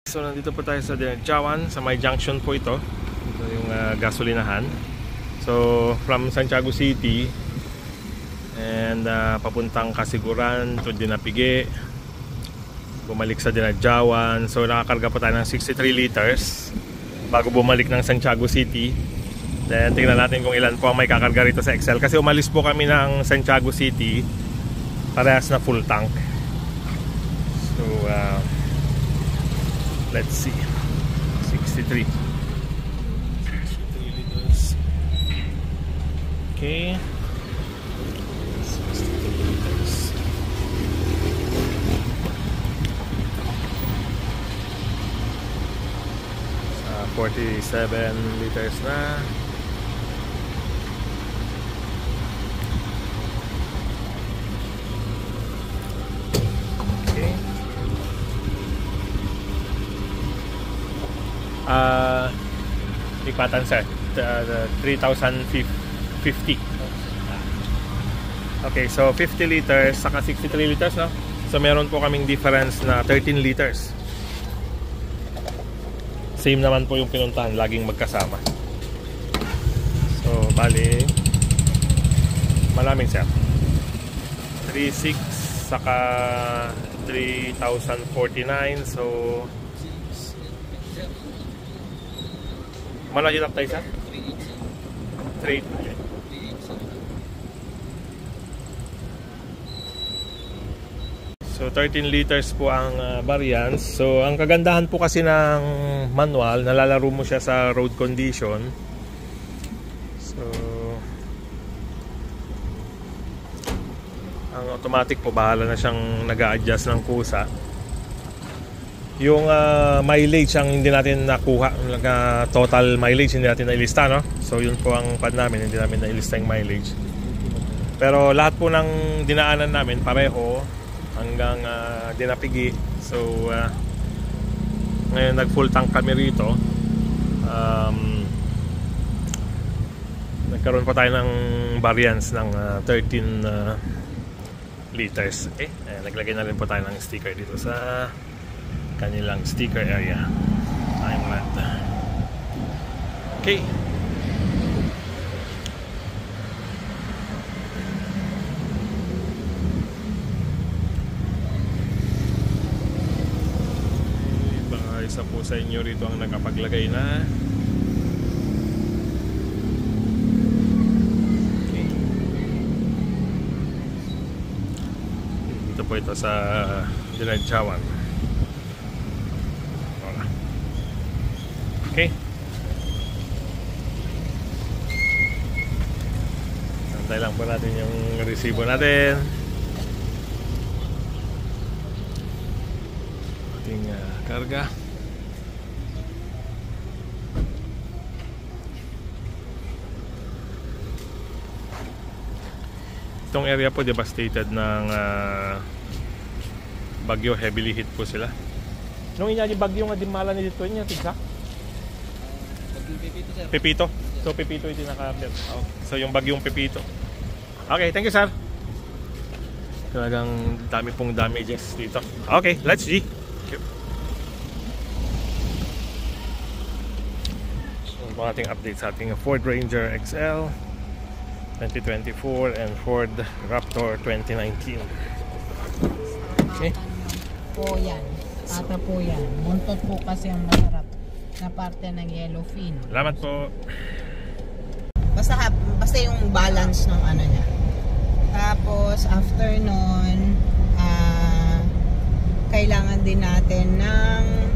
So nandito po tayo sa Dinadjawan, sa may junction po ito. Ito yung gasolinahan. So from Santiago City and papuntang Kasiguran to Dinapigue, bumalik sa Dinadjawan. So nakakarga po tayo ng 63 liters bago bumalik ng Santiago City. Then tingnan natin kung ilan po ang may kakarga rito sa Excel, kasi umalis po kami ng Santiago City parehas na full tank. So let's see. 63 liters. Okay. 63 liters. Sa 47 liters na. Okay. Ikpatan sir, 3,050. Okay, so 50 liters saka 63 liters, no? So meron po kaming difference na 13 liters. Same naman po yung pinuntahan, laging magkasama. So bali maraming sir, 3,600 saka 3,049. So mana yun tayo sa? 3. So 13 liters po ang variance. So ang kagandahan po kasi ng manual, nalalaro mo siya sa road condition. So ang automatic po, bahala na siyang nag-a-adjust ng kusa. Yung mileage ang hindi natin nakuha, total mileage hindi natin nailista, no? So yun po ang pad namin, hindi namin nailista yung mileage. Pero lahat po ng dinaanan namin pareho hanggang Dinapigue. So ngayon nag full tank kami rito. Nagkaroon pa tayo ng variance ng 13 liters. Okay? Naglagay na rin po tayo ng sticker dito sa kanilang sticker area. I'm glad. Okay. Baka isa po sa inyo rito ang nakapaglagay na. Okay. Dito po ito sa Dinadjawan. Okay. Antay lang po natin yung resibo natin. Ating karga. Itong area po devastated ng bagyo, heavily hit po sila. Nung inyali bagyo nga dimala ni dito niya, tigsak? Pepito. So Pepito ito naka-appear. So yung bagyong Pepito. Okay, thank you sir. Talagang dami pong damages dito. Okay, let's G. So ito ating update sa ating Ford Ranger XL 2024 and Ford Raptor 2019. Okay. Po yan. Ata po yan. Buntot po kasi ang masarap na parte ng yellowfin. Salamat po. Basta yung balance ng ano niya. Tapos after nun, kailangan din natin ng